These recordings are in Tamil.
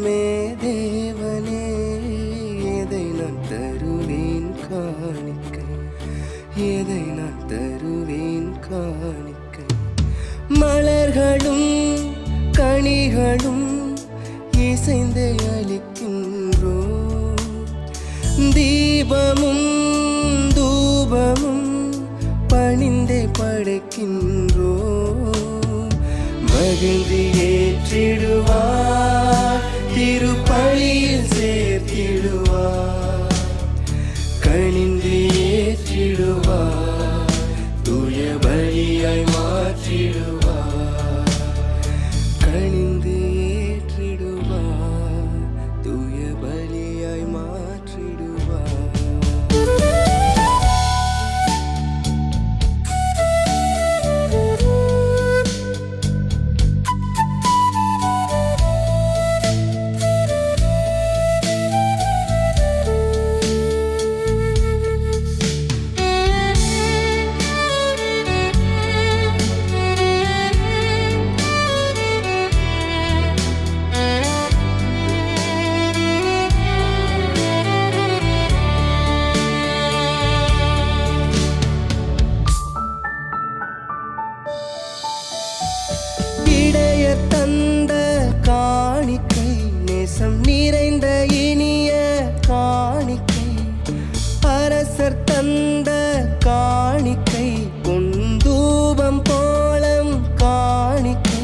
வரமே தேவனே, எதை நான் தருவேன் காணிக்கை, எதை நான் தருவேன் காணிக்கை. மலர்களும் கனிகளும் இசைந்து அளிக்கின்றோம், தீபமும் தூபமும் பணிந்தே படைக்கின்றோம். மகிழ்ந்து ஏற்றிடுவார், திருப்பலியில் சேர்த்திடுவார், கணிந்து ஏற்றிடுவார், தூய பலியாய் மாற்றிடுவார், கணிந்து ஏற்றிடுவார், தூய பலியாய் மாற்றிடுவார். தந்த காணிக்கை, நேசம் நிறைந்த இனிய காணிக்கை, அரசர் தந்த காணிக்கை, பொந்தூபம் போலம் காணிக்கை,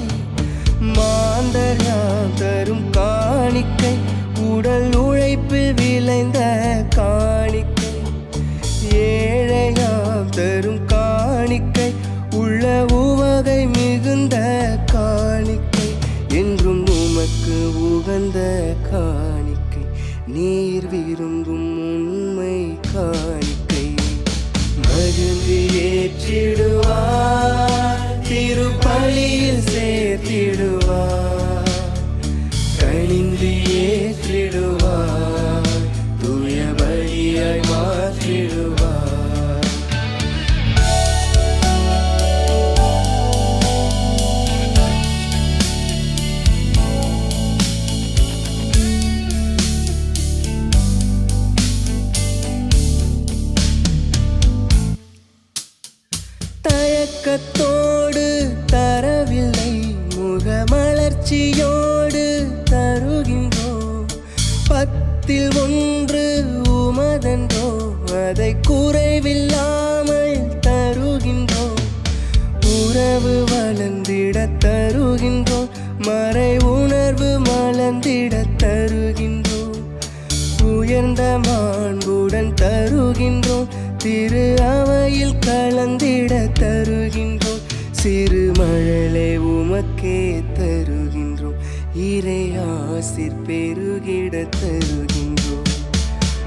மாந்தர் யாம் தரும் காணிக்கை, உடல் உழைப்பில் விளைந்த காணிக்கை, ஏழையாம் தரும் காணிக்கை, உள்ள உவகை மிகுந்த காணிக்கை, என்றும் உமக்கு உகந்த காணிக்கை, நீர் விரும்பும் உண்மை காணிக்கை. மகிழ்ந்து ஏற்றிடுவார், திருப்பலியில் சேர்த்திடுவார், கணிந்து ஏற்றிடுவார், தூய பலியாய் மாற்றிடுவார். தயக்கத்தோடு தரவில்லை, முகமலர்ச்சியோடு தருகின்றோம், 10ல் 1 உமதன்றோ, அதை குறைவில்லாமல் தருகின்றோம், உறவு வளர்ந்திட தருகின்றோம், மறை உணர்வு மலர்ந்திட தருகின்றோம், உயர்ந்த மாண்புடன் தருகின்றோம், திரு அவையில் கலந்திட தருகின்றோம், சிறு மழலை உமக்கே தருகின்றோம், இறை ஆசீர் பெருகிட தருகின்றோம்.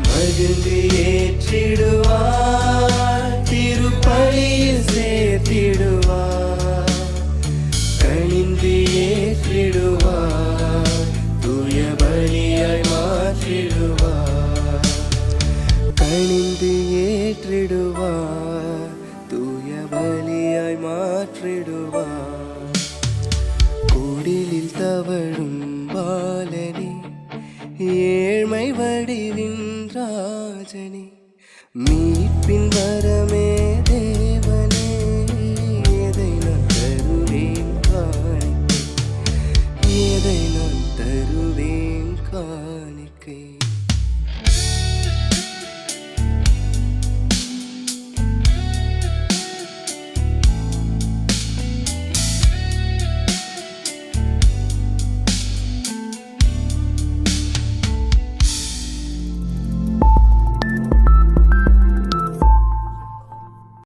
மகிழ்ந்து ஏற்றிடுவார், திருப்பலியில் சேர்த்திடுவார், கணிந்து ஏற்றிடுவார், தூய பலியாய் மாற்றிடுவார், கணிந்து ஏற்றிடுவார், தூய பலியாய் மாற்றிடுவார். குடிலில் தவழும் பாலனே, ஏழ்மை வடிவின் ராஜனே, மீட்பின் வரமே தேவனே, எதை நான் தருவேன் காணிக்கை, எதை நான் தருவேன் காணிக்கை.